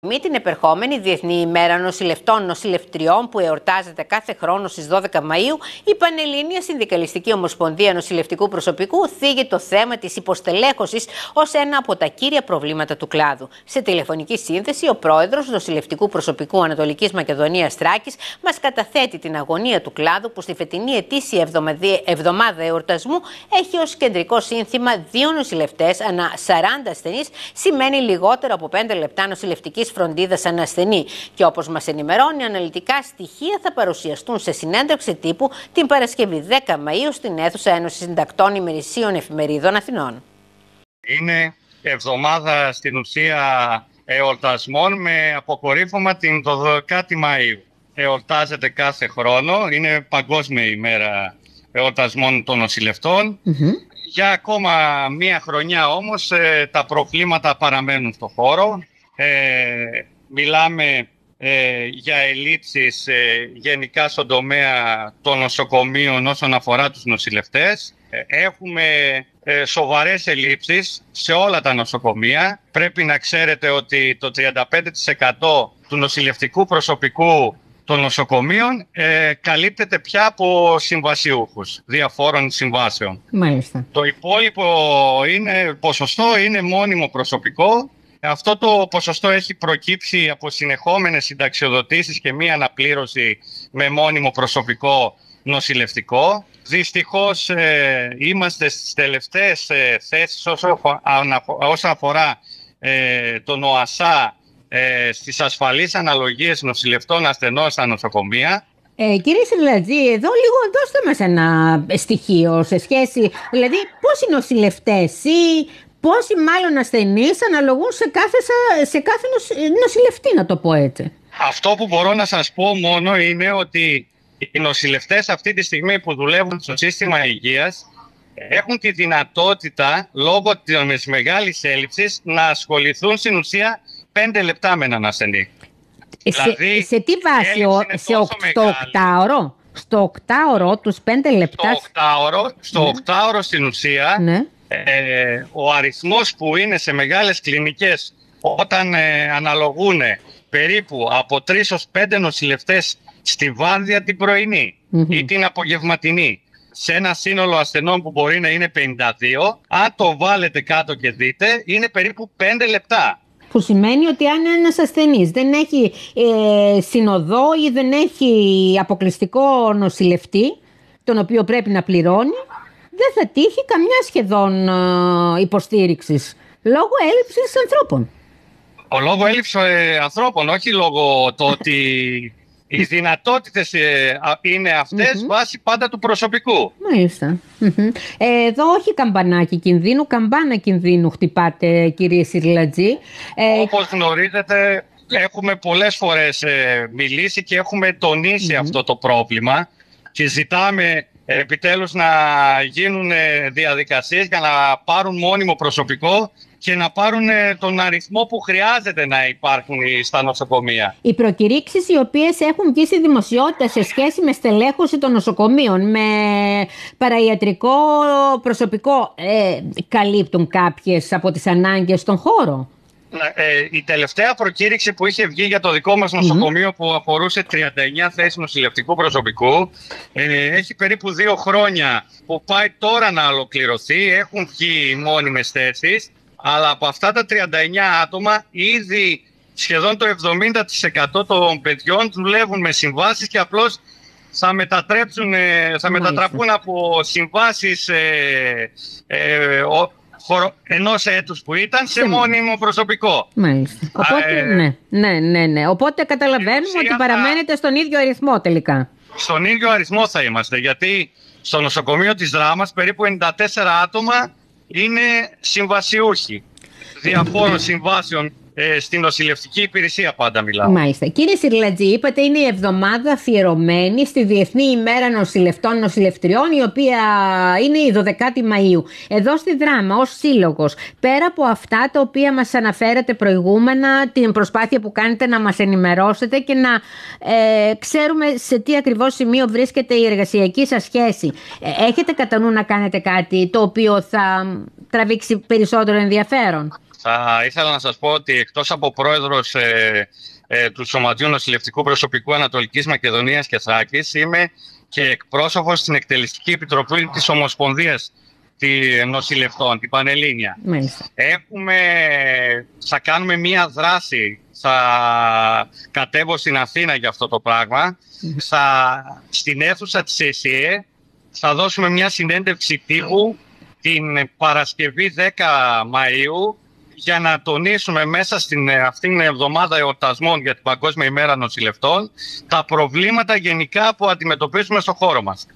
Με την επερχόμενη Διεθνή ημέρα νοσηλευτών νοσηλευτριών που εορτάζεται κάθε χρόνο στις 12 Μαΐου, η Πανελλήνια Συνδικαλιστική Ομοσπονδία Νοσηλευτικού Προσωπικού θίγει το θέμα της υποστελέχωσης ως ένα από τα κύρια προβλήματα του κλάδου. Σε τηλεφωνική σύνθεση, ο πρόεδρος Νοσηλευτικού Προσωπικού Ανατολικής Μακεδονίας Θράκης μας καταθέτει την αγωνία του κλάδου που στη φετινή ετήσια εβδομάδα εορτασμού έχει ως κεντρικό σύνθημα 2 νοσηλευτές ανά 40 ασθενείς, σημαίνει λιγότερο από 5 λεπτά νοσηλευτικής φροντίδας ανά ασθενή. Και όπως μας ενημερώνει, αναλυτικά στοιχεία θα παρουσιαστούν σε συνέντευξη τύπου την Παρασκευή 10 Μαΐου στην αίθουσα Ένωσης Συντακτών Ημερησίων Εφημερίδων Αθηνών. Είναι εβδομάδα στην ουσία εορτασμών με αποκορύφωμα την 12η Μαΐου. Εορτάζεται κάθε χρόνο, είναι παγκόσμια ημέρα εορτασμών των νοσηλευτών. Για ακόμα μία χρονιά όμως τα προβλήματα παραμένουν στο χώρο. Μιλάμε για ελλείψεις γενικά στον τομέα των νοσοκομείων όσον αφορά τους νοσηλευτές. Έχουμε σοβαρές ελλείψεις σε όλα τα νοσοκομεία. Πρέπει να ξέρετε ότι το 35% του νοσηλευτικού προσωπικού των νοσοκομείων καλύπτεται πια από συμβασιούχους διαφόρων συμβάσεων. Μάλιστα. Το υπόλοιπο ποσοστό είναι μόνιμο προσωπικό. Αυτό το ποσοστό έχει προκύψει από συνεχόμενες συνταξιοδοτήσεις και μία αναπλήρωση με μόνιμο προσωπικό νοσηλευτικό. Δυστυχώς είμαστε στις τελευταίες θέσεις όσον αφορά τον ΟΑΣΑ στις ασφαλείς αναλογίες νοσηλευτών ασθενών στα νοσοκομεία. Κύριε Σιρλατζή, εδώ λίγο δώστε μας ένα στοιχείο σε σχέση, δηλαδή πόσοι νοσηλευτές ή πόσοι μάλλον ασθενείς αναλογούν σε κάθε νοσηλευτή, να το πω έτσι. Αυτό που μπορώ να σας πω μόνο είναι ότι οι νοσηλευτές αυτή τη στιγμή που δουλεύουν στο σύστημα υγείας έχουν τη δυνατότητα, λόγω της μεγάλης έλλειψης, να ασχοληθούν στην ουσία 5 λεπτά με έναν ασθενή. Δηλαδή, σε τι βάση, στο οκτάωρο? Στο οκτάωρο, τους 5 λεπτά. Στο οκτάωρο στην ουσία, ναι. Ο αριθμός που είναι σε μεγάλες κλινικές όταν αναλογούν περίπου από 3 ως 5 νοσηλευτές στη βάρδια την πρωινή ή την απογευματινή, σε ένα σύνολο ασθενών που μπορεί να είναι 52, αν το βάλετε κάτω και δείτε, είναι περίπου 5 λεπτά. Που σημαίνει ότι αν ένας ασθενής δεν έχει συνοδό ή δεν έχει αποκλειστικό νοσηλευτή, τον οποίο πρέπει να πληρώνει, δεν θα τύχει καμιά σχεδόν υποστήριξης, λόγω έλλειψης ανθρώπων. Λόγω έλλειψης ανθρώπων, όχι λόγω το ότι οι δυνατότητες είναι αυτές βάσει πάντα του προσωπικού. Μάλιστα. Εδώ όχι καμπανάκι κινδύνου, καμπάνα κινδύνου χτυπάτε, κύριε Σιρλατζή. Όπως γνωρίζετε, έχουμε πολλές φορές μιλήσει και έχουμε τονίσει αυτό το πρόβλημα και ζητάμε επιτέλους να γίνουν διαδικασίες για να πάρουν μόνιμο προσωπικό και να πάρουν τον αριθμό που χρειάζεται να υπάρχουν στα νοσοκομεία. Οι προκηρύξεις οι οποίες έχουν βγει στη δημοσιότητα σε σχέση με στελέχωση των νοσοκομείων, με παραϊατρικό προσωπικό, καλύπτουν κάποιες από τις ανάγκες στον χώρο? Η τελευταία προκήρυξη που είχε βγει για το δικό μας νοσοκομείο που αφορούσε 39 θέσεις νοσηλευτικού προσωπικού έχει περίπου 2 χρόνια που πάει τώρα να ολοκληρωθεί. Έχουν βγει μόνιμες θέσεις, αλλά από αυτά τα 39 άτομα ήδη σχεδόν το 70% των παιδιών δουλεύουν με συμβάσεις και απλώς θα μετατραπούν από συμβάσεις ενός έτους που ήταν σε μόνιμο προσωπικό. Μάλιστα. Οπότε, ναι. Οπότε καταλαβαίνουμε ότι παραμένετε στον ίδιο αριθμό τελικά. Στον ίδιο αριθμό θα είμαστε, γιατί στο νοσοκομείο της Δράμας περίπου 94 άτομα είναι συμβασιούχοι διαφόρων συμβάσεων. Στην νοσηλευτική υπηρεσία πάντα μιλάω. Μάλιστα. Κύριε Σιρλατζή, είπατε είναι η εβδομάδα αφιερωμένη στη Διεθνή ημέρα νοσηλευτών νοσηλευτριών, η οποία είναι η 12η Μαΐου. Εδώ στη Δράμα, ως σύλλογος, πέρα από αυτά τα οποία μας αναφέρατε προηγούμενα, την προσπάθεια που κάνετε να μας ενημερώσετε και να ξέρουμε σε τι ακριβώς σημείο βρίσκεται η εργασιακή σας σχέση, έχετε κατά νου να κάνετε κάτι το οποίο θα τραβήξει περισσότερο ενδιαφέρον? Θα ήθελα να σας πω ότι εκτός από πρόεδρος του Σωματείου Νοσηλευτικού Προσωπικού Ανατολικής Μακεδονίας και Θράκης, είμαι και εκπρόσωπος στην Εκτελεστική Επιτροπή της Ομοσπονδίας Νοσηλευτών, την Πανελλήνια. Θα κάνουμε μία δράση, θα κατέβω στην Αθήνα για αυτό το πράγμα. Στην αίθουσα της ΕΣΥΕ θα δώσουμε μια συνέντευξη τύπου την Παρασκευή 10 Μαΐου για να τονίσουμε μέσα στην αυτήν την εβδομάδα εορτασμών για την Παγκόσμια ημέρα νοσηλευτών τα προβλήματα γενικά που αντιμετωπίζουμε στο χώρο μας.